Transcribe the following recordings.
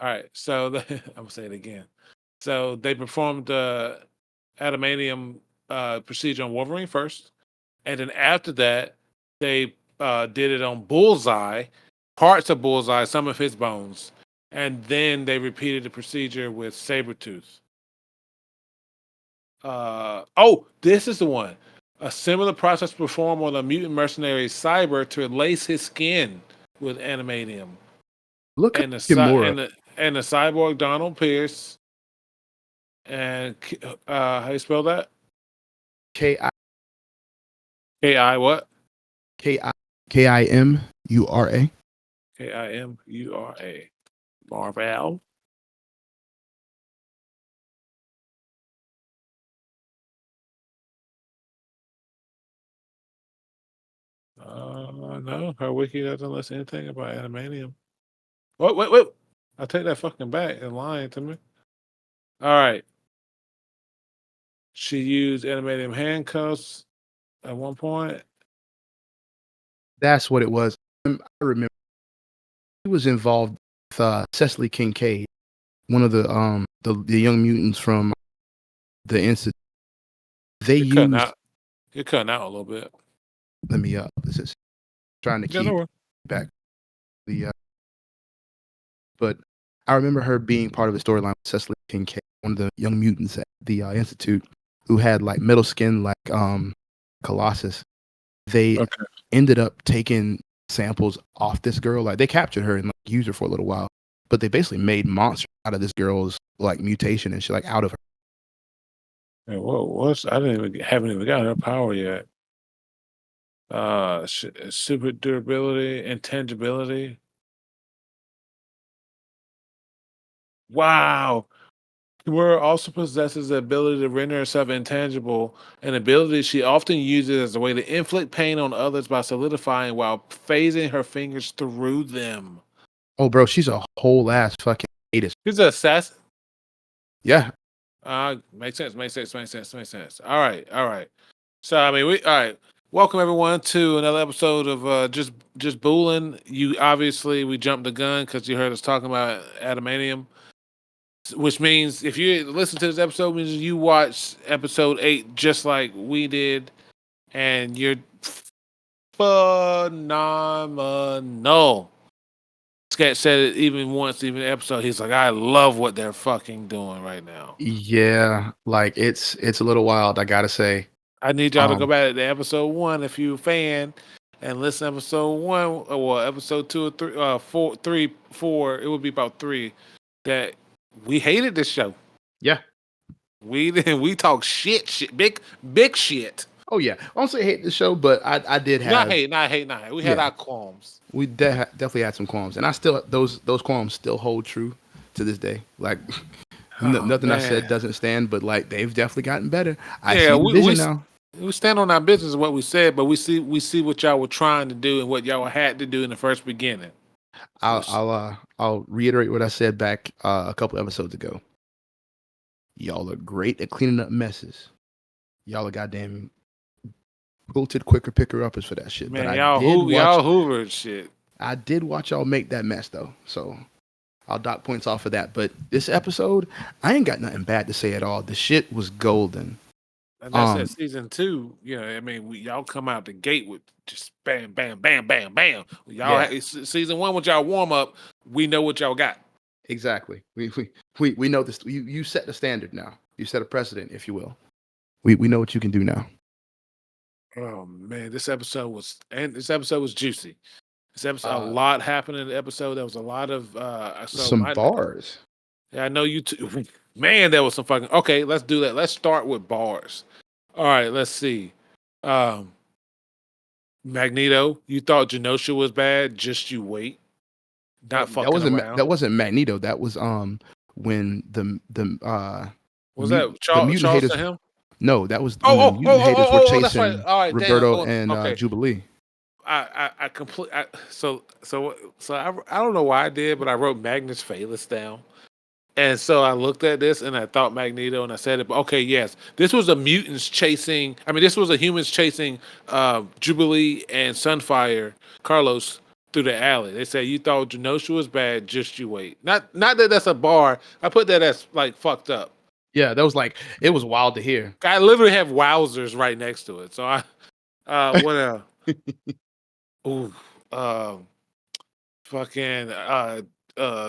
All right, so I'm gonna say it again. So they performed the adamantium procedure on Wolverine first, and then after that, they did it on Bullseye, parts of Bullseye, some of his bones, and then they repeated the procedure with Sabretooth. This is the one. A similar process performed on a mutant mercenary Cyber to lace his skin with adamantium, Look up and Kimura. and the cyborg Donald Pierce and how you spell that? K I K-I what? K I Kimura. K-I-M-U-R-A. Marvel. No, her wiki doesn't list anything about adamantium. Wait. I take that fucking back. They're lying to me. All right. She used adamantium handcuffs at one point. That's what it was. I remember he was involved with Cecily Kincaid, one of the young mutants from the Institute. They You're cutting used. out. You're cutting out a little bit. Let me this is trying to Yeah, no keep worries. back the but I remember her being part of the storyline with Cecily Kincaid, one of the young mutants at the Institute, who had like metal skin like Colossus. They Okay. ended up taking samples off this girl. Like they captured her and like used her for a little while, but they basically made monsters out of this girl's like mutation and shit, like out of her. Hey, what's I haven't even got her power yet. Super durability, intangibility. Wow. Kimura also possesses the ability to render herself intangible, an ability she often uses as a way to inflict pain on others by solidifying while phasing her fingers through them. Oh, bro, she's a whole ass fucking sadist. She's an assassin. Yeah, Makes sense. All right. So I mean, all right. Welcome everyone to another episode of just Booling. You obviously we jumped the gun because you heard us talking about adamantium, which means if you listen to this episode, means you watched episode 8 just like we did, and you're phenomenal. Sketch said it even once, even episode. He's like, I love what they're fucking doing right now. yeah, like it's a little wild, I gotta say. I need y'all to go back to episode 1 if you're a fan and listen to episode 1 or episode 2 or 3, 4, 3, 4. It would be about 3 that we hated this show. Yeah. We talk shit, big shit. Oh yeah, I don't say hate the show, but I did have Not hate. We had our qualms. We definitely had some qualms, and I still those qualms still hold true to this day. Like nothing I said doesn't stand, but like they've definitely gotten better. I see the vision now. We stand on our business what we said, but we see what y'all were trying to do and what y'all had to do in the first beginning. I'll reiterate what I said back a couple episodes ago. Y'all are great at cleaning up messes. Y'all are goddamn quilted quicker picker uppers for that shit. Man, but y'all hoovered shit. I did watch y'all make that mess though, so I'll dock points off of that. But this episode, I ain't got nothing bad to say at all. The shit was golden. And that's at season 2. You know, I mean, y'all come out the gate with just bam, bam, bam, bam, bam. Y'all season 1 with y'all warm up. We know what y'all got. Exactly. We know this. You set the standard now. You set a precedent, if you will. We know what you can do now. Oh man, this episode was juicy. This episode, a lot happened in the episode. There was a lot of some bars. Yeah, I know you too. Man, there was some fucking. Okay, let's do that. Let's start with bars. All right, let's see. Magneto, you thought Genosha was bad? Just you wait. Not fucking around. That wasn't Magneto. That was when the was that Charles to him? No, that was when the mutant haters were chasing right. All right, Roberto and Jubilee. I completely. So I don't know why I did, but I wrote Magnus Phalis down. And so I looked at this and I thought Magneto and I said it. Okay, yes, this was a mutants chasing. I mean, this was a humans chasing Jubilee and Sunfire, Carlos, through the alley. They say you thought Genosha was bad, just you wait. Not that that's a bar. I put that as like fucked up. Yeah, that was like it was wild to hear. I literally have wowzers right next to it. So what else? Ooh, fucking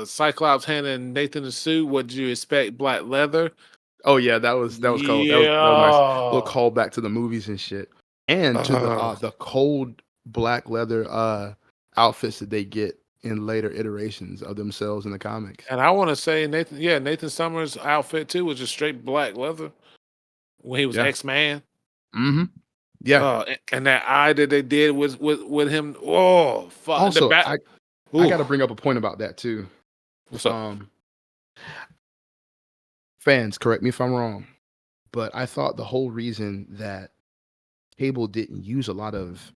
Cyclops handing Nathan the suit. What did you expect? Black leather. Oh yeah, that was cold. That was nice. Little call back to the movies and shit, and to the cold black leather outfits that they get in later iterations of themselves in the comics. And I want to say Nathan Summers' outfit too was just straight black leather when he was X-Man. Mm-hmm. Yeah, and that eye that they did was with him. Oh fuck! Also, I got to bring up a point about that too. What's up? Fans, correct me if I'm wrong, but I thought the whole reason that Cable didn't use a lot of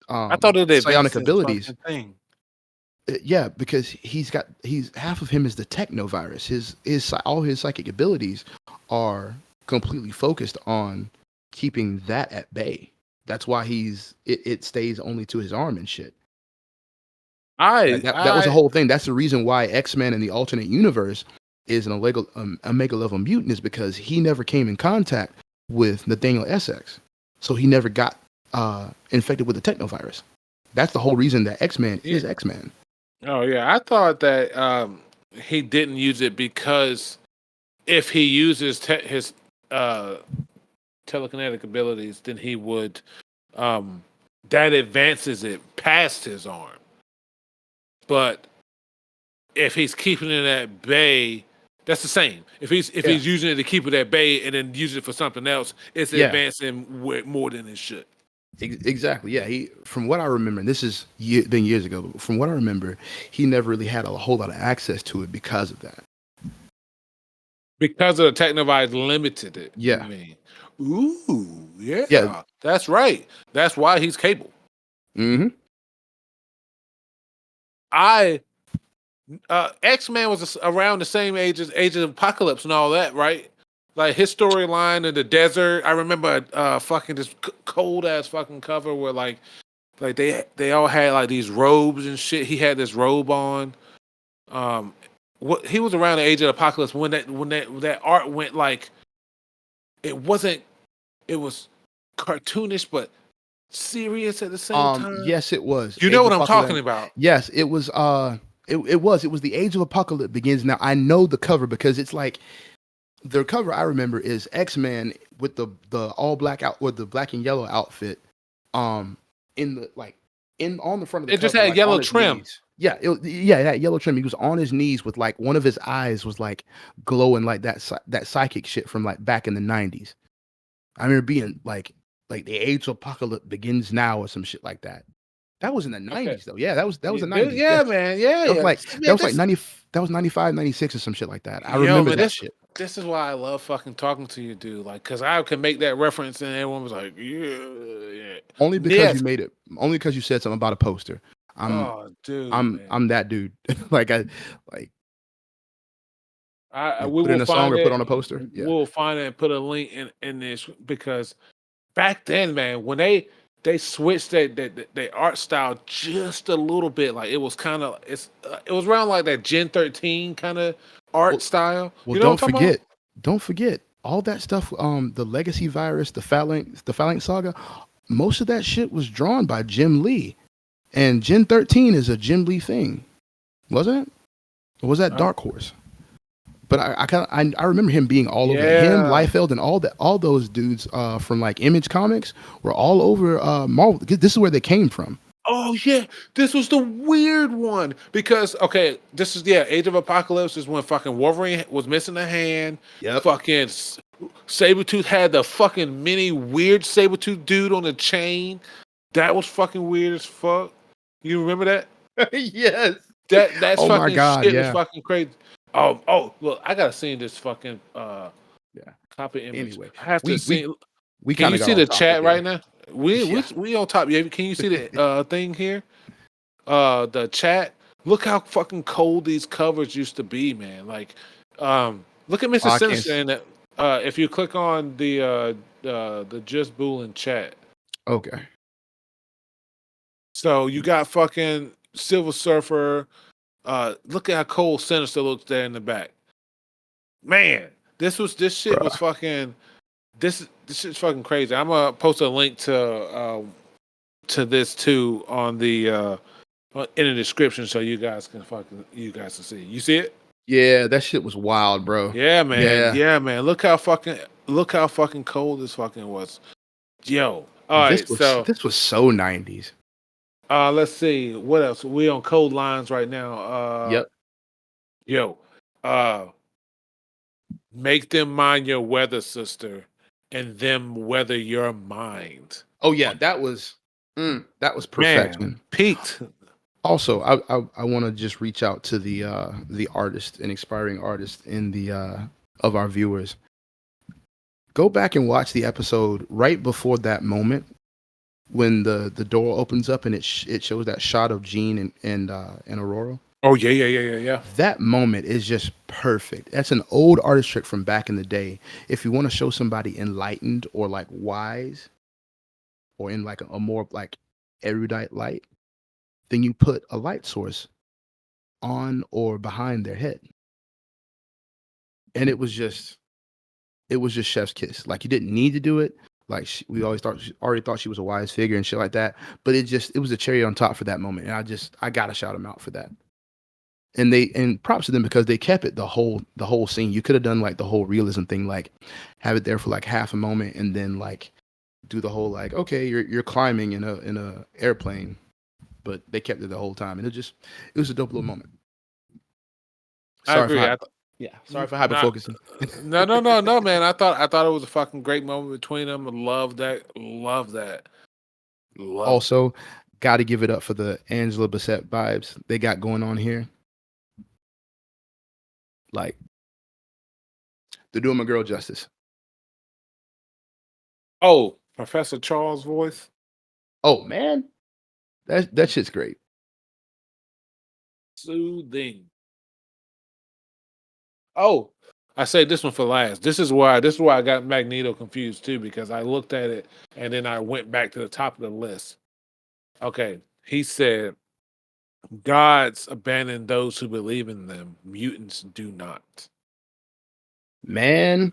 I thought it psionic abilities. Thing. Yeah, because he's half of him is the technovirus. All his psychic abilities are completely focused on keeping that at bay. That's why it stays only to his arm and shit. That was the whole thing. That's the reason why X-Men in the alternate universe is an omega level mutant, is because he never came in contact with Nathaniel Essex, so he never got infected with the technovirus. That's the whole reason that X-Men is X-Men. Oh yeah, I thought that he didn't use it because if he uses his telekinetic abilities, then he would that advances it past his arm. But if he's keeping it at bay, that's the same. If he's using it to keep it at bay and then use it for something else, it's advancing more than it should. Exactly. Yeah. From what I remember, and this has been years ago, but from what I remember, he never really had a whole lot of access to it because of that. Because of the technovirus limited it. Yeah. I mean, ooh, yeah. That's right. That's why he's Cable. Mm-hmm. X-Men was around the same age as Age of Apocalypse and all that, right? Like his storyline in the desert. I remember fucking this cold ass fucking cover where like they all had like these robes and shit. He had this robe on. He was around the Age of Apocalypse when that art went like it was cartoonish but serious at the same time. Yes, it was. You know what I'm talking about? Yes, it was. It was the Age of Apocalypse Begins. Now I know the cover because it's like. The cover I remember is X-Men with the all black out with the black and yellow outfit, on the front of the it cover, just had like, yellow trim. Yeah, that yellow trim. He was on his knees with like one of his eyes was like glowing like that psychic shit from like back in the 90s. I remember being like the Age of Apocalypse Begins now or some shit like that. That was in the 90s though. Yeah, that was the 90s. Yeah, man. Yeah, that was like 90. That was 95, 96 or some shit like that. I remember that shit. This is why I love fucking talking to you, dude. Like, cause I can make that reference and everyone was like, yeah. Only because you made it. Only because you said something about a poster. I'm that dude. We put in a song or put on a poster. Yeah. We'll find it and put a link in this because back then, man, when they switched their art style just a little bit, like it was kind of it was around like that Gen 13 kind of art style. Well, don't forget all that stuff. The Legacy Virus, the Phalanx Saga, most of that shit was drawn by Jim Lee, and Gen 13 is a Jim Lee thing, wasn't it? Or was that Dark Horse? But I remember him being all over him, Liefeld, and all those dudes from like Image Comics were all over Marvel. This is where they came from. Oh yeah, this was the weird one because this is Age of Apocalypse is when fucking Wolverine was missing a hand. Yeah, fucking Sabretooth had the fucking mini weird Sabretooth dude on a chain. That was fucking weird as fuck. You remember that? Yes. That's oh fucking my God, shit was fucking crazy. Oh, look, I gotta see this fucking copy image. Anyway, I have to see. Can you see the chat right now? We on top. Yeah, can you see the thing here? The chat. Look how fucking cold these covers used to be, man. Like, look at Mr. Sinister in that. If you click on the Just Bullin chat. Okay. So you got fucking Silver Surfer. Look at how Cole Sinister looks there in the back. Man, this shit was fucking. This shit's fucking crazy. I'm gonna post a link to this too on the in the description so you guys can see. You see it? Yeah, that shit was wild, bro. Yeah, man. Yeah. Yeah, man. Look how fucking cold this fucking was. Yo. All right, this was so 90s. Let's see. What else? We on cold lines right now. Yep. Yo. Make them mind your weather, sister, and them weather your mind. Oh yeah, that was perfection. Man, peaked. Also, I want to just reach out to the artist and inspiring artist in the of our viewers. Go back and watch the episode right before that moment when the door opens up and it shows that shot of Jean and Aurora. Oh yeah. That moment is just perfect. That's an old artist trick from back in the day. If you want to show somebody enlightened or like wise, or in like a more like erudite light, then you put a light source on or behind their head. And it was just chef's kiss. Like you didn't need to do it. Like we already thought she was a wise figure and shit like that. But it was a cherry on top for that moment. And I gotta shout them out for that. And props to them because they kept it the whole scene. You could have done like the whole realism thing, like have it there for like half a moment and then like do the whole like, okay, you're climbing in a airplane, but they kept it the whole time, and it was a dope little moment. I agree. Sorry for hyper focusing. No, man. I thought it was a fucking great moment between them. Love that. Also, got to give it up for the Angela Bassett vibes they got going on here. Like, they're doing my girl justice. Oh, Professor Charles' voice. Oh man, that shit's great. Soothing. Oh, I say this one for last. This is why I got Magneto confused too, because I looked at it and then I went back to the top of the list. Okay, he said, "Gods abandon those who believe in them. Mutants do not." Man,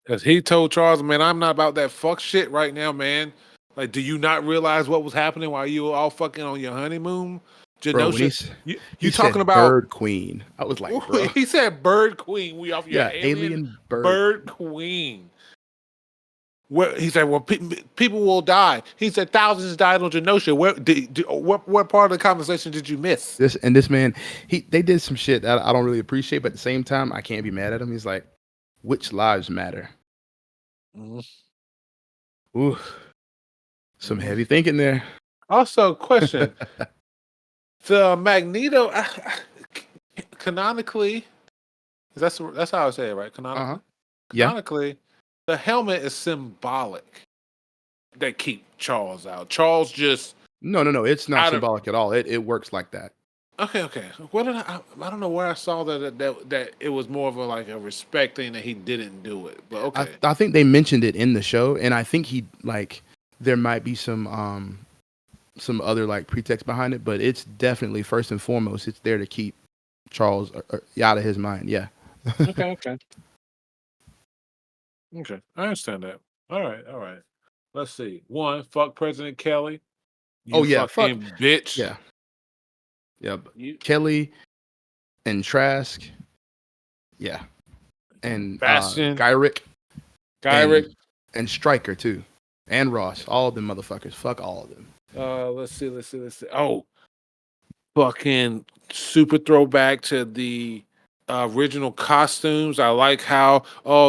because he told Charles, "Man, I'm not about that fuck shit right now, man. Like, do you not realize what was happening while you were all fucking on your honeymoon?" Genosha, you talking about Bird Queen? I was like, bro. He said Bird Queen. We off your alien Bird Queen. He said, well, people will die. He said thousands died on Genosha. What part of the conversation did you miss? This man, they did some shit that I don't really appreciate, but at the same time, I can't be mad at him. He's like, which lives matter? Ooh, some heavy thinking there. Also, question. The Magneto, canonically, that's how I say it, right? Canonically, canonically, the helmet is symbolic. They keep Charles out. Charles just no. It's not symbolic at all. It works like that. Okay. What did I don't know where I saw that it was more of a respect thing that he didn't do it. But okay, I think they mentioned it in the show, and I think there might be some other like pretext behind it, but it's definitely first and foremost, it's there to keep Charles out of his mind. Yeah. Okay. I understand that. All right. Let's see. One, fuck President Kelly. Fuck bitch. Yeah. Kelly and Trask. Yeah. And Bastion. Gyrick. And Stryker too. And Ross. All of them motherfuckers. Fuck all of them. Let's see. Oh, fucking super throwback to the original costumes. I like how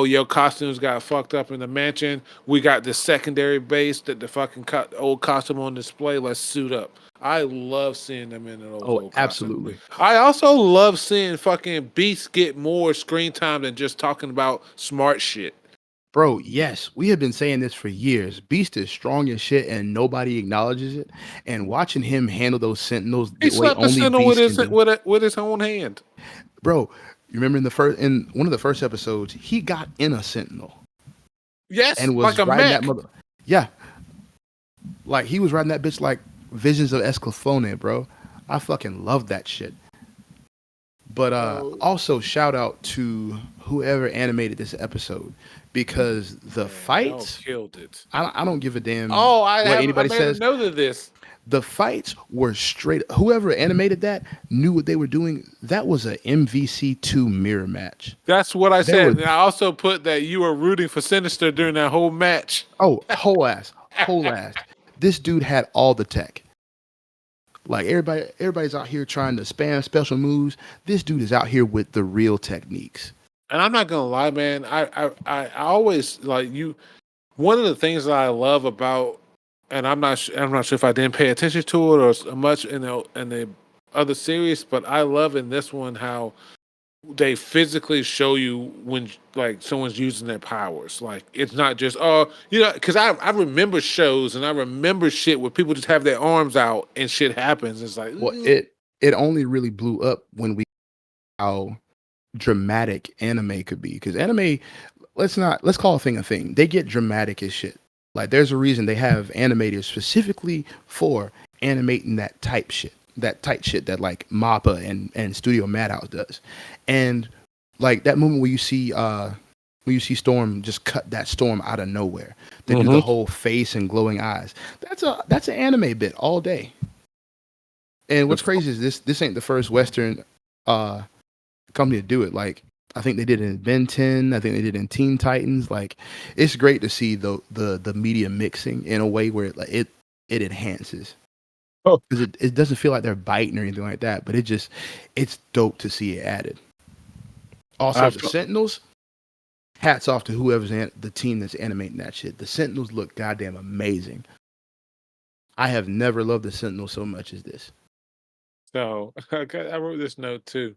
your costumes got fucked up in the mansion. We got the secondary base that the fucking old costume on display. Let's suit up. I love seeing them in those old absolutely. costumes. I also love seeing fucking Beast get more screen time than just talking about smart shit. Bro, yes, we have been saying this for years. Beast is strong as shit, and nobody acknowledges it. And watching him handle those Sentinels, he slapped the Sentinel with his own hand. Bro, you remember in one of the first episodes, he got in a Sentinel. Yes, and was like a riding mech. that mother. Yeah, like he was riding that bitch like Visions of Escaflowne, bro. I fucking love that shit. But also shout out to whoever animated this episode because the fights killed it. I don't give a damn I what anybody made a says. note of this. The fights were straight. Whoever animated that knew what they were doing. That was a MVC2 mirror match. That's what I said. And I also put that you were rooting for Sinister during that whole match. Oh, whole ass. This dude had all the tech. Like everybody's out here trying to spam special moves. This dude is out here with the real techniques. And I'm not gonna lie, man. I always like you. One of the things that I love about, and I'm not sure if I didn't pay attention to it or so much in the other series, but I love in this one how they physically show you when like someone's using their powers. Like it's not just because I remember shows and I remember shit where people just have their arms out and shit happens. It's like it only really blew up when we how dramatic anime could be, because anime, let's call a thing. They get dramatic as shit. Like there's a reason they have animators specifically for animating that tight shit that like Mappa and Studio Madhouse does. And like that moment where you see Storm just cut that storm out of nowhere. They do the whole face and glowing eyes. That's an anime bit all day. And what's crazy is this ain't the first Western company to do it. Like I think they did it in Ben 10. I think they did it in Teen Titans. Like it's great to see the media mixing in a way where it enhances. Because it doesn't feel like they're biting or anything like that, but it's dope to see it added. Also, the Sentinels, hats off to whoever's the team that's animating that shit. The Sentinels look goddamn amazing. I have never loved the Sentinels so much as this. So I wrote this note too.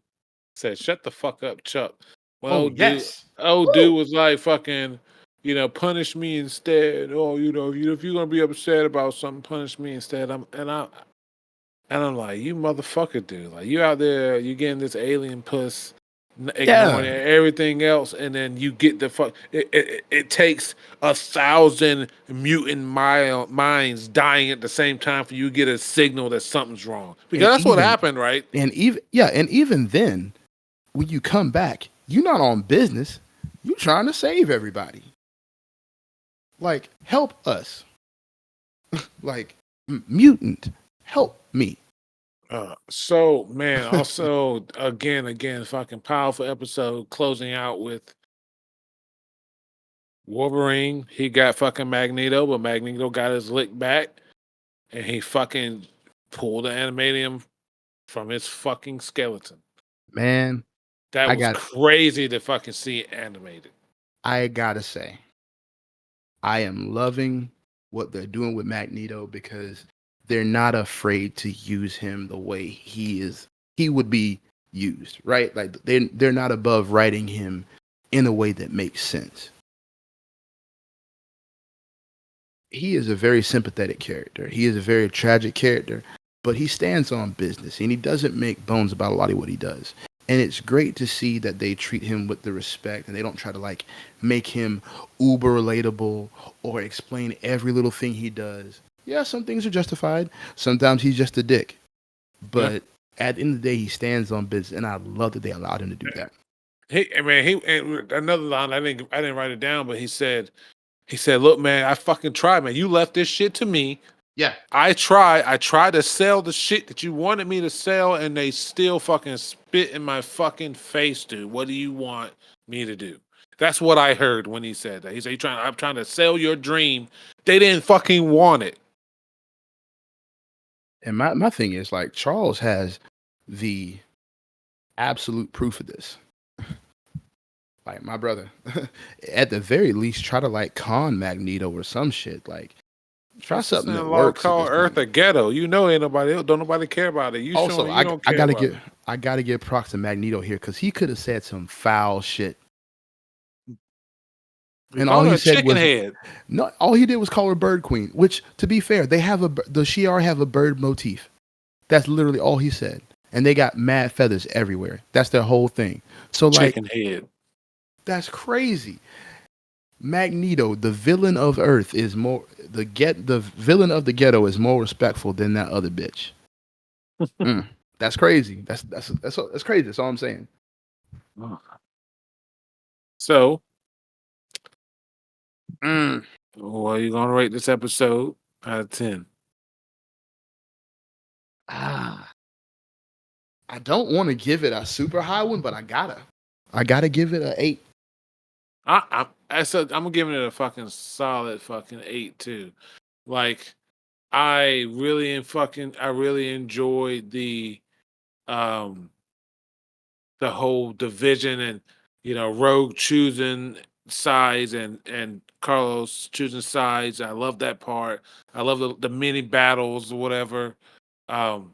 It said, "Shut the fuck up, Chuck." Well, dude was like, "Fucking, punish me instead." Or if you're gonna be upset about something, punish me instead. I'm like, you motherfucker, dude. Like you out there, you getting this alien puss, ignoring everything else, and then you get the fuck. It takes 1,000 mutant minds dying at the same time for you to get a signal that something's wrong. Because that's what happened, right? And even then, when you come back, you're not on business. You're trying to save everybody. Like, help us. Like, mutant, help me. So, man, also, again, fucking powerful episode closing out with Wolverine. He got fucking Magneto, but Magneto got his lick back, and he fucking pulled the animatium from his fucking skeleton. Man, that was crazy to fucking see it animated. I gotta say, I am loving what they're doing with Magneto because they're not afraid to use him the way he would be used, right? Like they're not above writing him in a way that makes sense. He is a very sympathetic character. He is a very tragic character, but he stands on business and he doesn't make bones about a lot of what he does. And it's great to see that they treat him with the respect and they don't try to like make him uber relatable or explain every little thing he does. Yeah, some things are justified. Sometimes he's just a dick. But at the end of the day, he stands on business, and I love that they allowed him to do that. Another line, I didn't write it down, but he said, "Look, man, I fucking tried, man. You left this shit to me. Yeah. I tried to sell the shit that you wanted me to sell, and they still fucking spit in my fucking face, dude. What do you want me to do?" That's what I heard when he said that. He said, I'm trying to sell your dream. They didn't fucking want it. And my thing is, like, Charles has the absolute proof of this. Like, my brother, at the very least, try to, like, con Magneto or some shit. Like, try something that works. Call Earth a ghetto. Ain't nobody else. Don't nobody care about it. I gotta give props to Magneto here because he could have said some foul shit. And all he said was no. All he did was call her Bird Queen. Which, to be fair, the Shi'ar have a bird motif. That's literally all he said. And they got mad feathers everywhere. That's their whole thing. So like, chicken head. That's crazy. Magneto, the villain of Earth, is more the villain of the ghetto is more respectful than that other bitch. That's crazy. That's crazy. That's all I'm saying. So, what are you gonna rate this episode out of 10? I don't want to give it a super high one, but I gotta give it an 8. I'm giving it a fucking solid fucking 8 too. Like, I really enjoyed the whole division and Rogue choosing sides and Carlos choosing sides. I love that part. I love the mini battles or whatever. Um,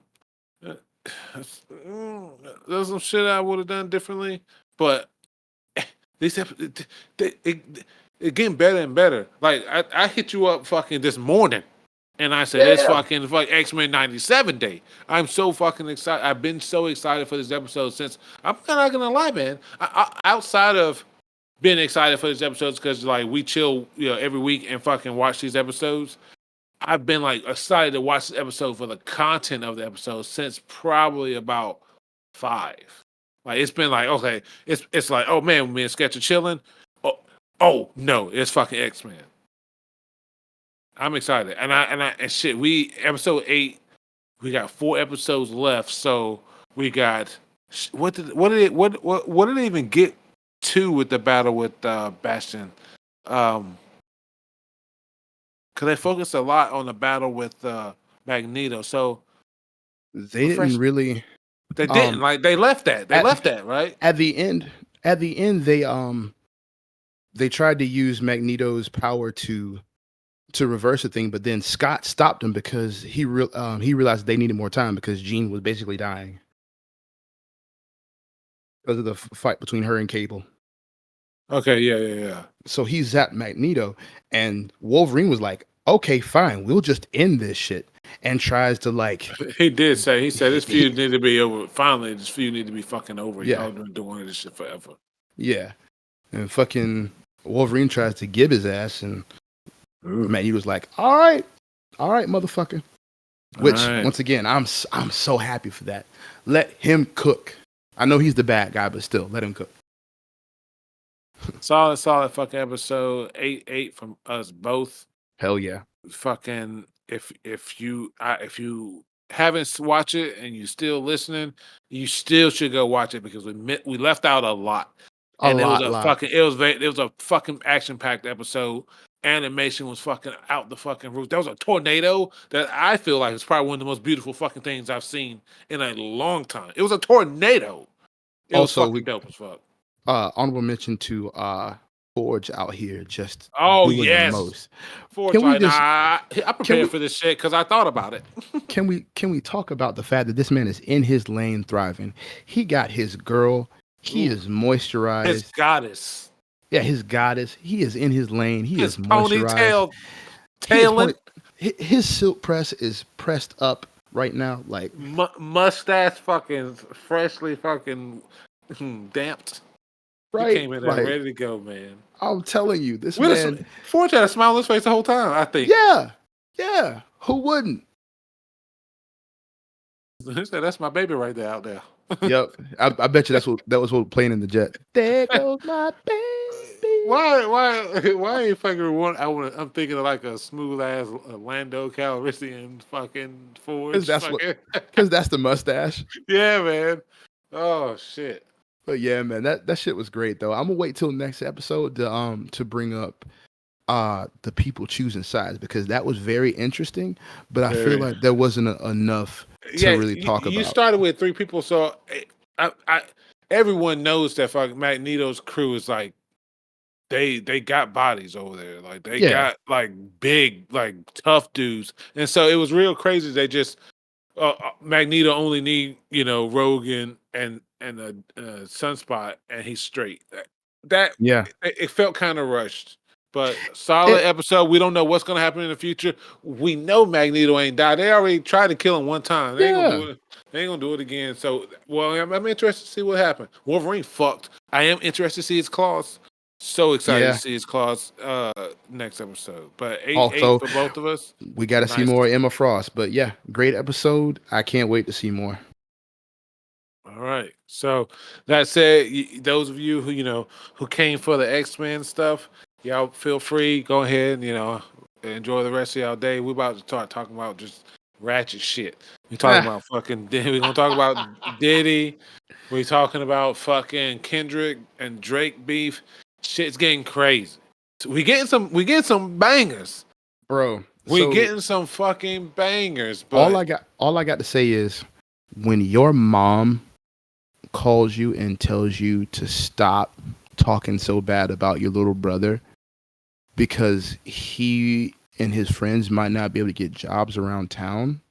uh, there's some shit I would have done differently, but these it getting better and better. Like I hit you up fucking this morning. And I said, it's fucking X-Men 97 day. I'm so fucking excited. I've been so excited for this episode since, I'm not going to lie, man. Outside of being excited for these episodes, because like we chill every week and fucking watch these episodes, I've been like excited to watch this episode for the content of the episode since probably about 5. Like it's been like, okay, it's like, oh man, me and Sketch are chilling. Oh no, it's fucking X-Men. I'm excited, and shit. We episode 8. We got 4 episodes left, so we got what did it even get to with the battle with Bastion? Because they focused a lot on the battle with Magneto, so they didn't really. They didn't like they left that. They left that right at the end. At the end, they tried to use Magneto's power to reverse the thing, but then Scott stopped him because he realized they needed more time because Jean was basically dying because of the fight between her and Cable. Okay, yeah. So he zapped Magneto, and Wolverine was like, "Okay, fine, we'll just end this shit." And tries to like. He said this feud need to be over. Finally, this feud need to be fucking over. Yeah. Y'all been doing this shit forever. Yeah, and fucking Wolverine tries to give his ass, and Magneto was like, all right, motherfucker. Which once again, I'm so happy for that. Let him cook. I know he's the bad guy, but still, let him cook. Solid fucking episode. 8 from us both. Hell yeah. Fucking if you haven't watched it and you still listening, you still should go watch it because we left out a lot. It was a fucking action packed episode. Animation was fucking out the fucking roof. There was a tornado that I feel like is probably one of the most beautiful fucking things I've seen in a long time. It was a tornado. It was fucking dope as fuck. Honorable mention to Forge out here just doing the most. Forge, I prepared for this shit because I thought about it. Can we talk about the fact that this man is in his lane thriving? He got his girl. He is moisturized. His goddess. Yeah, his goddess. He is in his lane. He is moisturized. Tailing. His silk press is pressed up right now. Like mustache fucking freshly fucking damped. Right. He came in there ready to go, man. I'm telling you, this man. Forge had a smile on his face the whole time, I think. Yeah. Who wouldn't? He said, that's my baby right there out there. Yep. I bet you that was what playing in the jet. There goes my baby. Why ain't fucking one? I'm thinking of like a smooth ass Lando Calrissian fucking Forge. Because that's the mustache. Yeah, man. Oh shit. But yeah, man, that shit was great though. I'm gonna wait till next episode to bring up the people choosing sides because that was very interesting. But I feel like there wasn't enough to really talk about. You started with 3 people, so everyone knows that fucking Magneto's crew is like they got bodies over there, like they got like big, like tough dudes, and so it was real crazy. They just Magneto only need Rogue and Sunspot, and he's straight. It felt kind of rushed, but solid episode. We don't know what's gonna happen in the future. We know Magneto ain't died. They already tried to kill him one time. They ain't gonna do it again. So, I'm interested to see what happened. Wolverine fucked. I am interested to see his claws. So excited to Yeah. see his claws next episode. But eight Also, for both of us. we got to see Nice. more Emma Frost. But yeah, great episode. I can't wait to see more. All right. So that said, those of you who came for the X-Men stuff, y'all feel free. Go ahead and enjoy the rest of y'all day. We're about to start talking about just ratchet shit. We're talking about fucking. We're gonna talk about Diddy. We're talking about fucking Kendrick and Drake beef. Shit's getting crazy. We getting some bangers. Bro. We So getting some fucking bangers. But all I got to say is when your mom calls you and tells you to stop talking so bad about your little brother because he and his friends might not be able to get jobs around town,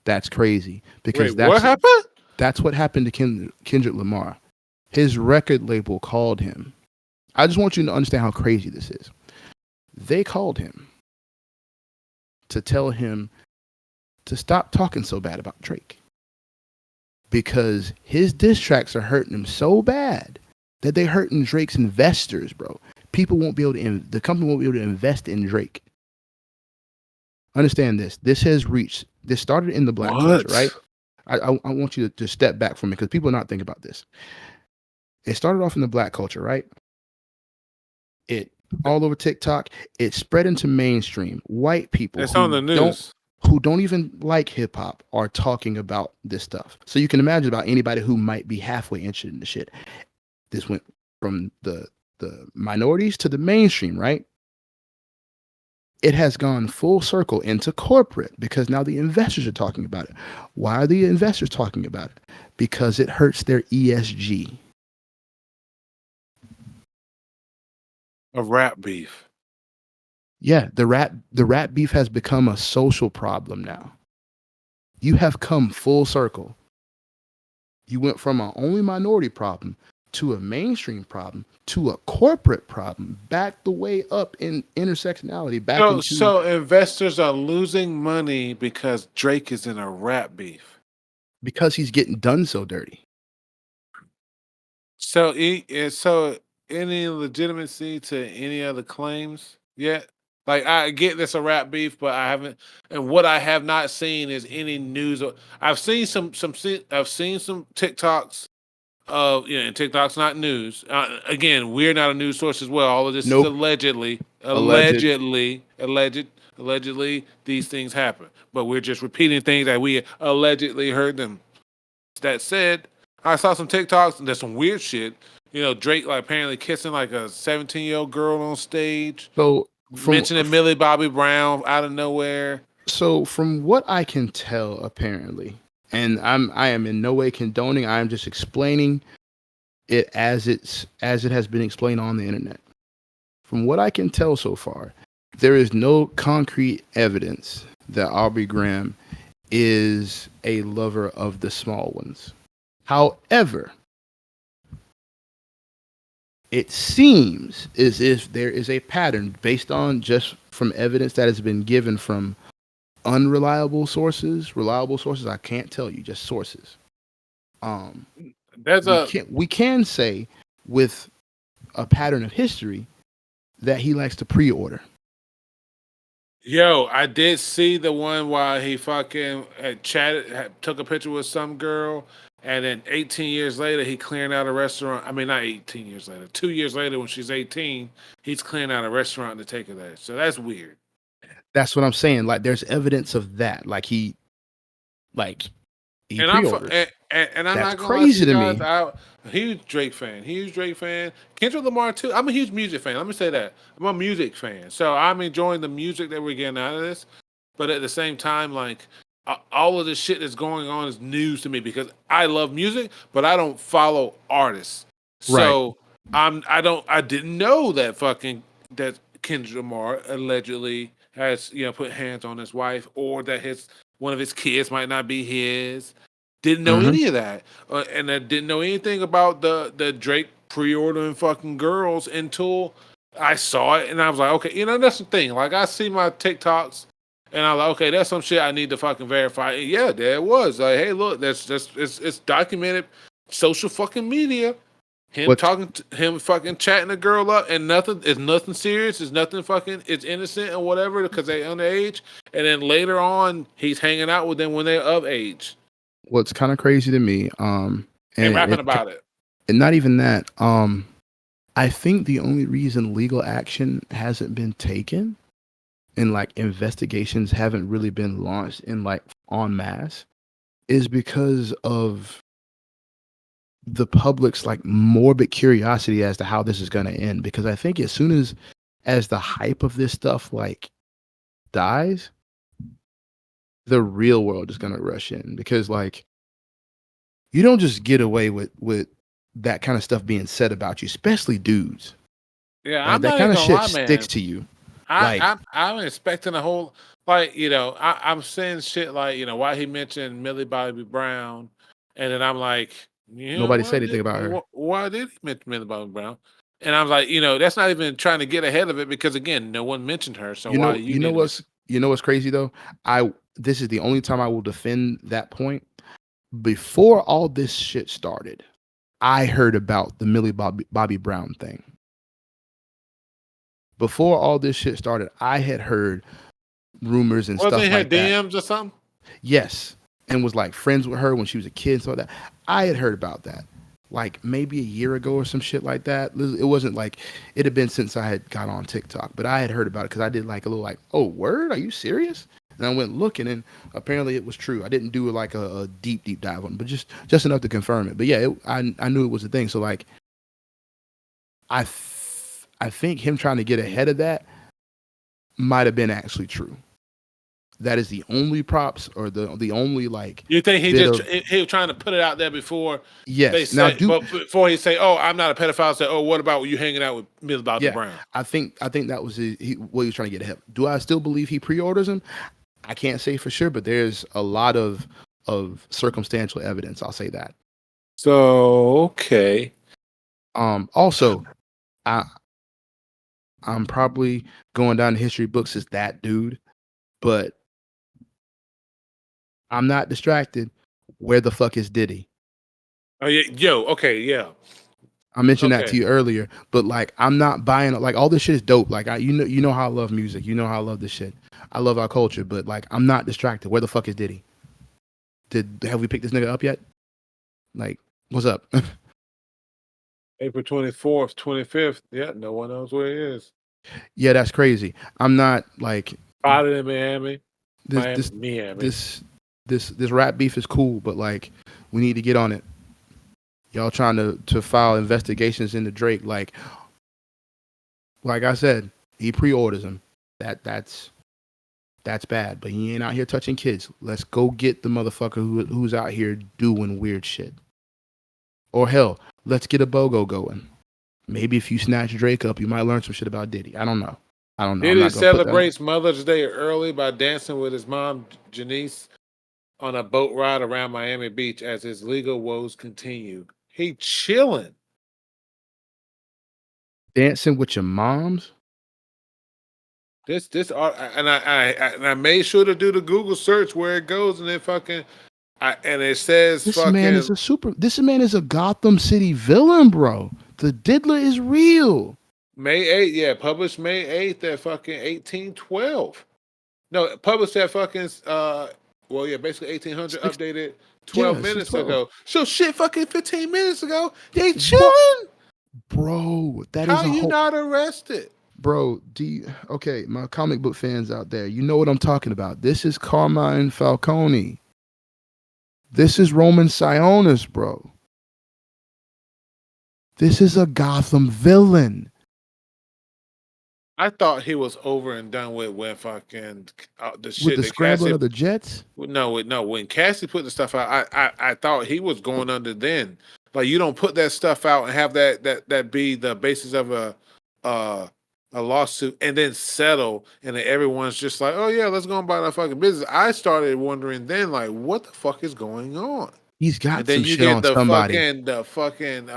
that's crazy. Because wait, what happened? That's what happened to Kendrick Lamar. His record label called him. I just want you to understand how crazy this is. They called him to tell him to stop talking so bad about Drake. Because his diss tracks are hurting him so bad that they're hurting Drake's investors, bro. People won't be able to, the company won't be able to invest in Drake. Understand this. This started in the black culture, right? I want you to step back from it because people are not thinking about this. It started off in the black culture, right? It all over TikTok. It spread into mainstream. White people It's on the news. Who don't even like hip hop are talking about this stuff. So you can imagine about anybody who might be halfway interested in the shit. This went from the minorities to the mainstream, right? It has gone full circle into corporate because now the investors are talking about it. Why are the investors talking about it? Because it hurts their ESG. A rap beef. Yeah, the rap beef has become a social problem now. You have come full circle. You went from an only minority problem to a mainstream problem to a corporate problem, back the way up in intersectionality. So investors are losing money because Drake is in a rap beef. Because he's getting done so dirty. So any legitimacy to any other claims yet? Like I get this a rap beef, but I haven't. And what I have not seen is any news. I've seen I've seen some TikToks of and TikTok's not news. Again, we're not a news source as well. All of this is allegedly these things happen, but we're just repeating things that we allegedly heard them. That said, I saw some TikToks and there's some weird shit. Drake like apparently kissing like a 17-year-old girl on stage. So mentioning Millie Bobby Brown out of nowhere. So from what I can tell, apparently, and I am in no way condoning, I am just explaining it as it has been explained on the internet. From what I can tell so far, there is no concrete evidence that Aubrey Graham is a lover of the small ones. However, it seems as if there is a pattern based on just from evidence that has been given from unreliable sources, reliable sources. I can't tell you, just sources. We can say with a pattern of history that he likes to pre-order. Yo, I did see the one while he fucking took a picture with some girl, and then 18 years later, he clearing out a restaurant. I mean, not 18 years later. 2 years later, when she's 18, he's clearing out a restaurant to take her there. So that's weird. That's what I'm saying. Like, there's evidence of that. Like he and I'm That's not gonna crazy lie to me. I'm a huge Drake fan. Kendrick Lamar too. I'm a huge music fan. Let me say that. I'm a music fan. So I'm enjoying the music that we're getting out of this. But at the same time, like all of this shit that's going on is news to me because I love music, but I don't follow artists. So I didn't know that Kendrick Lamar allegedly has put hands on his wife, or that one of his kids might not be his. Didn't know any of that, and I didn't know anything about the Drake pre-ordering fucking girls until I saw it, and I was like, okay, that's the thing. Like I see my TikToks, and I'm like, okay, that's some shit I need to fucking verify. And yeah, there it was. Like, hey, look, it's documented social fucking media. him talking to him, fucking chatting a girl up, and nothing serious. It's nothing fucking. It's innocent or whatever because they underage. And then later on, he's hanging out with them when they're of age. What's kind of crazy to me, and rapping about it, and not even that. I think the only reason legal action hasn't been taken and like investigations haven't really been launched in like en masse is because of the public's like morbid curiosity as to how this is going to end. Because I think as soon as the hype of this stuff like dies, the real world is going to rush in, because like you don't just get away with that kind of stuff being said about you, especially dudes. Yeah, like, I'm that kind of shit sticks to you. I'm expecting a whole, like, I'm saying shit like, why he mentioned Millie Bobby Brown, and then I'm like, nobody said anything about her. Why did he mention Millie Bobby Brown? And I'm like, that's not even trying to get ahead of it, because again, no one mentioned her. So why do you know what's crazy though? This is the only time I will defend that point. Before all this shit started, I heard about the Millie Bobby Brown thing. Before all this shit started, I had heard rumors and stuff like that. Wasn't her DMs or something? Yes, and was like friends with her when she was a kid and stuff like that. I had heard about that like maybe a year ago or some shit like that. It wasn't like, it had been since I had got on TikTok, but I had heard about it because I did like a little like, oh, word? Are you serious? And I went looking, and apparently it was true. I didn't do like a deep dive on it, but just enough to confirm it. But yeah, I knew it was a thing. So like, I think him trying to get ahead of that might have been actually true. That is the only props, or the only like. You think he was trying to put it out there before? Yes. But before he say, "Oh, I'm not a pedophile," say, "Oh, what about you hanging out with Millie Bobby Brown?" I think that was what he was trying to get ahead. Do I still believe he pre-orders him? I can't say for sure, but there's a lot of circumstantial evidence. I'll say that. So okay. Also, I'm probably going down the history books as that dude, but I'm not distracted. Where the fuck is Diddy? Oh yeah, okay, yeah. I mentioned that to you earlier, but like I'm not buying it. Like all this shit is dope. Like you know how I love music. You know how I love this shit. I love our culture, but like I'm not distracted. Where the fuck is Diddy? Have we picked this nigga up yet? Like, what's up? April 24th, 25th. Yeah, no one knows where he is. Yeah, that's crazy. I'm not like spotted in Miami. This rap beef is cool, but like we need to get on it. Y'all trying to file investigations into Drake, like I said, he pre-orders him. That's bad, but he ain't out here touching kids. Let's go get the motherfucker who's out here doing weird shit. Or hell, let's get a BOGO going. Maybe if you snatch Drake up, you might learn some shit about Diddy. I don't know. Diddy celebrates Mother's Day early by dancing with his mom, Janice, on a boat ride around Miami Beach as his legal woes continue. He chilling. Dancing with your moms? This and I made sure to do the Google search where it goes, and then and it says this man is a Gotham City villain, bro. The Diddler is real. May 8th, yeah, published May 8th at fucking 1812. No, published at fucking basically 1800, updated 12 minutes ago. So shit, fucking 15 minutes ago, they chilling, bro. How you not arrested, bro? Okay, my comic book fans out there, you know what I'm talking about. This is Carmine Falcone. This is Roman Sionis, bro. This is a Gotham villain. I thought he was over and done with when fucking the shit. With the scrambling of the Jets? No. When Cassie put the stuff out, I thought he was going under then. Like, you don't put that stuff out and have that be the basis of a lawsuit and then settle, and then everyone's just like, oh yeah, let's go about our fucking business. I started wondering then, like, what the fuck is going on? He's got and then some shit on somebody. The fucking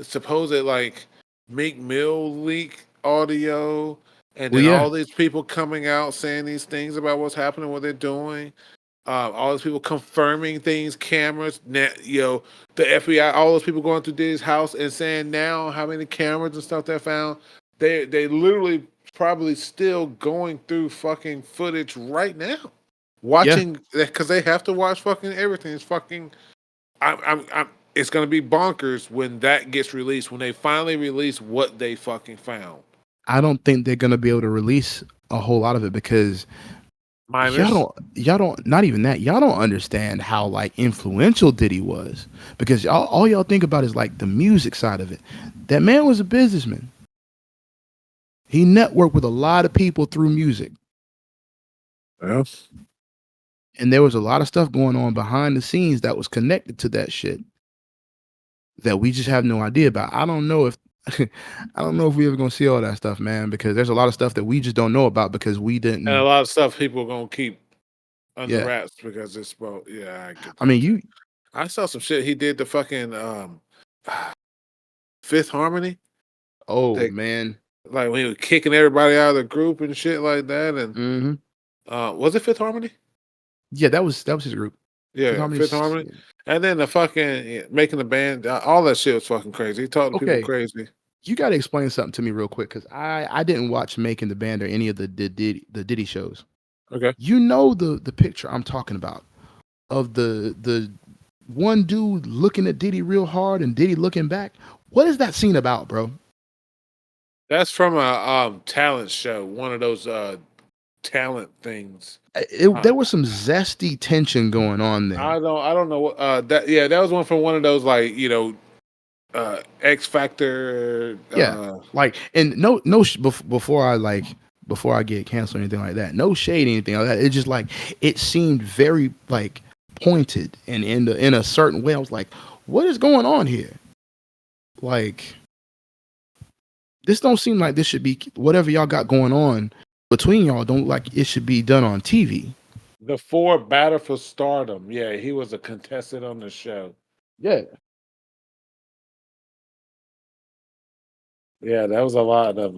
supposed like Meek Mill leak audio, and then all these people coming out saying these things about what's happening, what they're doing. all those people confirming things, cameras, the FBI, all those people going through Diddy's house and saying now how many cameras and stuff they found. They literally probably still going through fucking footage right now, watching because they have to watch fucking everything. It's fucking. I'm. It's gonna be bonkers when that gets released. When they finally release what they fucking found. I don't think they're gonna be able to release a whole lot of it because Minors. y'all don't not even that. Y'all don't understand how like influential Diddy was because all y'all think about is like the music side of it. That man was a businessman. He networked with a lot of people through music. Yeah. And there was a lot of stuff going on behind the scenes that was connected to that shit that we just have no idea about. I don't know if we ever gonna see all that stuff, man, because there's a lot of stuff that we just don't know about because we didn't. And a lot of stuff people are gonna keep under Yeah. wraps because it's about I get I mean, I saw some shit he did the fucking Fifth Harmony. oh man, Like when he was kicking everybody out of the group and shit like that. And was it Fifth Harmony? yeah, that was his group. Yeah, Fifth Harmony. And then the fucking making the band, all that shit was fucking crazy. He talked to people crazy. You got to explain something to me real quick because I didn't watch Making the Band or any of the Diddy shows. Okay. You know the picture I'm talking about of the one dude looking at Diddy real hard and Diddy looking back. What is that scene about, bro? That's from a talent show, one of those talent things. There was some zesty tension going on there. I don't know what that was one from one of those like X Factor. Like and before I get canceled or anything like that. No shade or anything like that. It just like it seemed very like pointed and in a certain way. I was like, what is going on here? Like this don't seem like this should be whatever y'all got going on between y'all. Don't like it should be done on TV. The 4 Battle for Stardom. Yeah, he was a contestant on the show. Yeah. Yeah, that was a lot of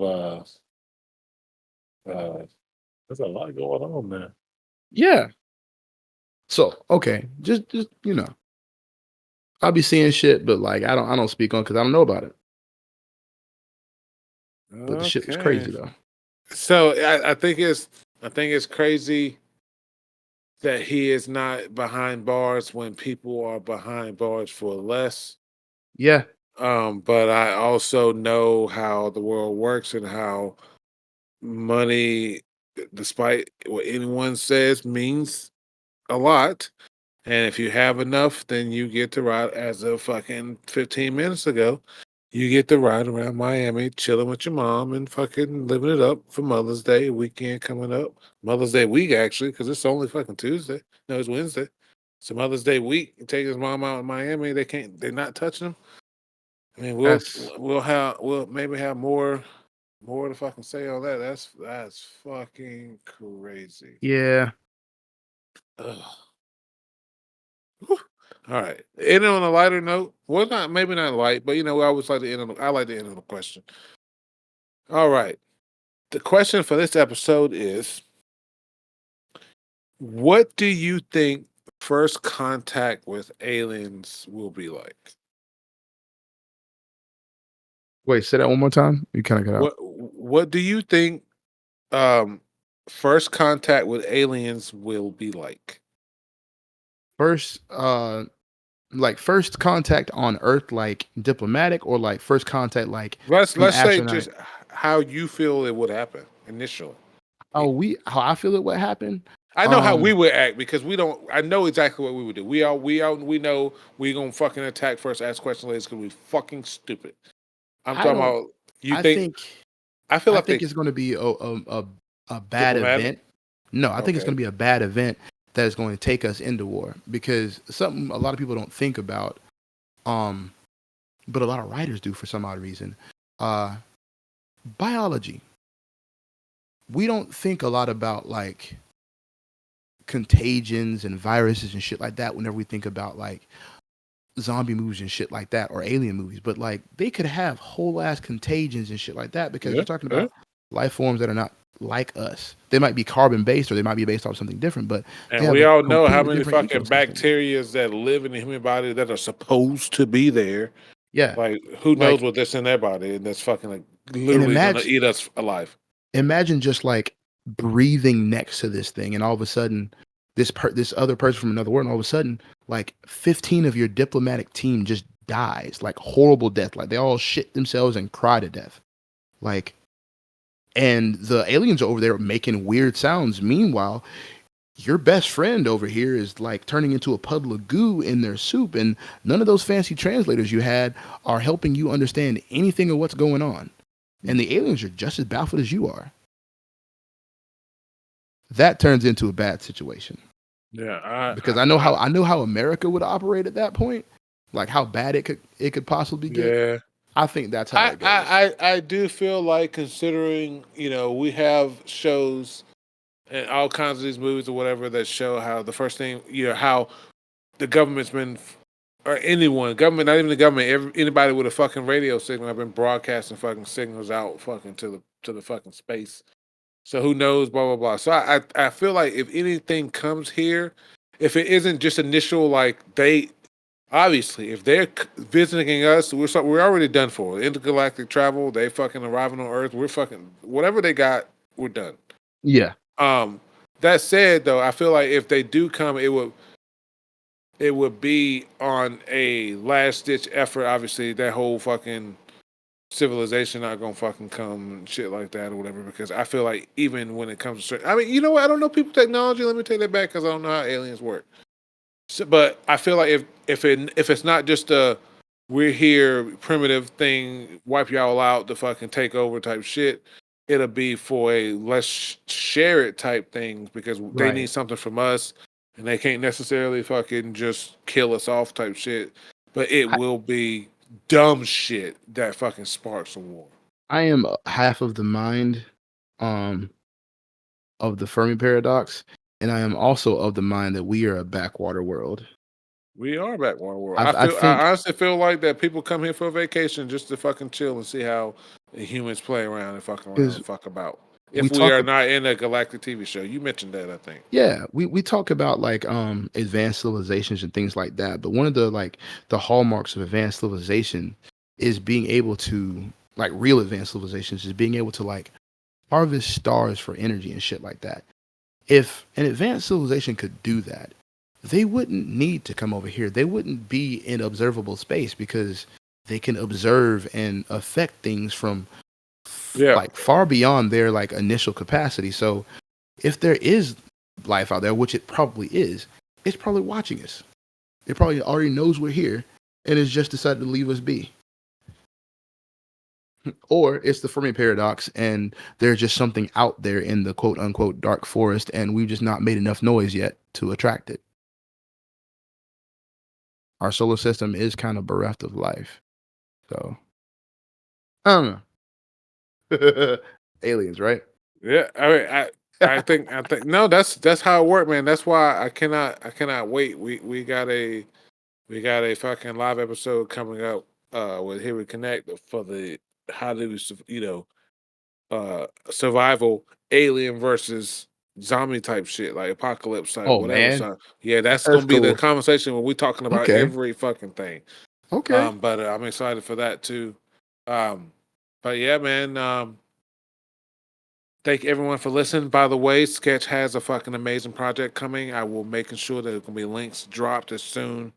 there's a lot going on there. Yeah. So okay, just I'll be seeing shit, but like I don't speak on because I don't know about it. But the shit was crazy though. So I think it's crazy that he is not behind bars when people are behind bars for less. Yeah. But I also know how the world works and how money, despite what anyone says, means a lot. And if you have enough, then you get to ride, as of fucking 15 minutes ago, you get to ride around Miami, chilling with your mom and fucking living it up for Mother's Day weekend coming up. Mother's Day week, actually, because it's only fucking Tuesday. No, it's Wednesday. It's a Mother's Day week. You take his mom out in Miami, they're not touching him. I mean, we'll maybe have more to fucking say on that. That's fucking crazy. Yeah. Ugh. All right. Ending on a lighter note. Well, maybe not light, but I always like to end on. I like to end on a question. All right. The question for this episode is: what do you think first contact with aliens will be like? Wait, say that one more time. You kind of got out. What do you think first contact with aliens will be like? First first contact on Earth, like diplomatic, or like first contact, like let's say just how you feel it would happen initially. How I feel it would happen. I know how we would act because we don't. I know exactly what we would do. We know we gonna fucking attack first, ask questions later. It's gonna be fucking stupid. I'm talking about. I think it's gonna be a bad event. No, I think it's gonna be a bad event that is going to take us into war because something a lot of people don't think about, but a lot of writers do for some odd reason. Biology. We don't think a lot about like contagions and viruses and shit like that whenever we think about like zombie movies and shit like that or alien movies, but like they could have whole ass contagions and shit like that because you're talking about life forms that are not like us. They might be carbon based or they might be based off something different, but And they have we a all know how completely many different fucking ecosystem. bacterias that live in the human body that are supposed to be there. Yeah. Like, who Like- knows what that's in their body, and that's fucking like And literally gonna eat us alive. imagine just like breathing next to this thing, and all of a sudden, this other person from another world, and all of a sudden, like 15 of your diplomatic team just dies, like horrible death, like they all shit themselves and cry to death, like, and the aliens are over there making weird sounds. Meanwhile, your best friend over here is like turning into a puddle of goo in their soup, and none of those fancy translators you had are helping you understand anything of what's going on. And the aliens are just as baffled as you are. That turns into a bad situation. Yeah, because I know how America would operate at that point, like how bad it could possibly get. Yeah, I think that's how it goes. I do feel like, considering we have shows and all kinds of these movies or whatever that show how the first thing how the government's been, or government, not even the government, anybody with a fucking radio signal have been broadcasting fucking signals out fucking to the fucking space. So who knows, blah blah blah. So I feel like if anything comes here, if it isn't just initial, like, they obviously, if they're visiting us, we're already done for. Intergalactic travel, they fucking arriving on Earth, we're fucking whatever they got, we're done. Yeah. That said, though, I feel like if they do come, it would be on a last ditch effort. Obviously, that whole fucking civilization not gonna fucking come and shit like that or whatever. Because I feel like even when it comes to certain, I mean, you know what? I don't know people technology. Let me take that back because I don't know how aliens work. So, but I feel like if it's not just a we're here primitive thing, wipe y'all out to fucking take over type shit, it'll be for a let's share it type thing because they need something from us and they can't necessarily fucking just kill us off type shit. But it will be dumb shit that fucking sparks a war. I am half of the mind of the Fermi paradox, and I am also of the mind that we are a backwater world. We are backwater world. I think I honestly feel like that people come here for a vacation just to fucking chill and see how the humans play around and fuck around and fuck about. If we are not in a galactic TV show. You mentioned that, I think. Yeah, we talk about like advanced civilizations and things like that, but one of the hallmarks of advanced civilization is being able to, like, real advanced civilizations is being able to like harvest stars for energy and shit like that. If an advanced civilization could do that, they wouldn't need to come over here. They wouldn't be in observable space because they can observe and affect things from like far beyond their like initial capacity. So if there is life out there, which it probably is, it's probably watching us. It probably already knows we're here and has just decided to leave us be. Or it's the Fermi paradox and there's just something out there in the quote unquote dark forest and we've just not made enough noise yet to attract it. Our solar system is kind of bereft of life. So I don't know. Aliens, right? Yeah, I mean, I think no, that's how it worked, man. That's why I cannot wait. We got a fucking live episode coming up with Here We Connect for the how do we survival alien versus zombie type shit, like apocalypse type, whatever. Man. So yeah, that's gonna be the conversation when we're talking about every fucking thing. Okay. But I'm excited for that too. But yeah, man. Thank everyone for listening. By the way, Sketch has a fucking amazing project coming. I will making sure that there can be links dropped as soon.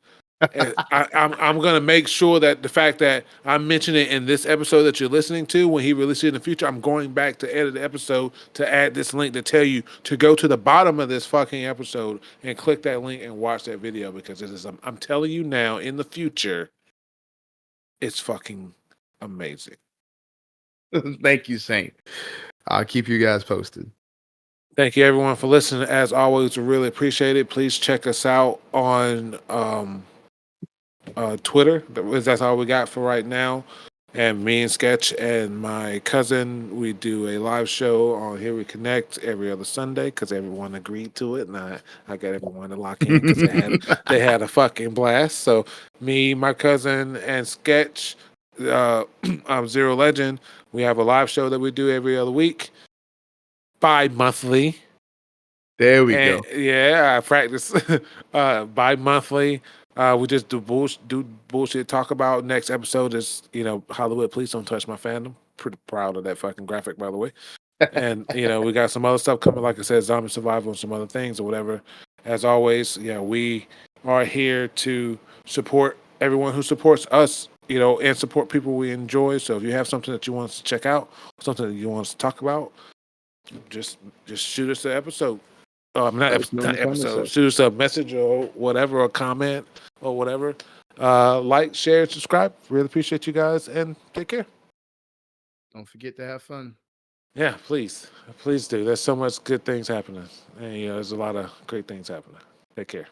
And I'm gonna make sure that the fact that I mentioned it in this episode that you're listening to, when he releases it in the future, I'm going back to edit the episode to add this link to tell you to go to the bottom of this fucking episode and click that link and watch that video because it is. I'm telling you now, in the future, it's fucking amazing. Thank you, Saint. I'll keep you guys posted. Thank you everyone for listening. As always, we really appreciate it. Please check us out on Twitter. That's all we got for right now. And me and Sketch and my cousin, we do a live show on Here We Connect every other Sunday because everyone agreed to it, and I got everyone to lock in because they had a fucking blast. So me, my cousin, and Sketch, Zero Legend, we have a live show that we do every other week. bi-monthly. There we go. Yeah, I practice bi-monthly. We just do bullshit. Talk about next episode is Hollywood. Please don't touch my fandom. Pretty proud of that fucking graphic, by the way. And we got some other stuff coming, like I said, zombie survival and some other things or whatever. As always, we are here to support everyone who supports us, and support people we enjoy. So if you have something that you want us to check out, something that you want us to talk about, just shoot us an episode. Not episode. Shoot us a message or whatever, or comment or whatever. Like, share, and subscribe. Really appreciate you guys, and take care. Don't forget to have fun. Yeah, please do. There's so much good things happening, and there's a lot of great things happening. Take care.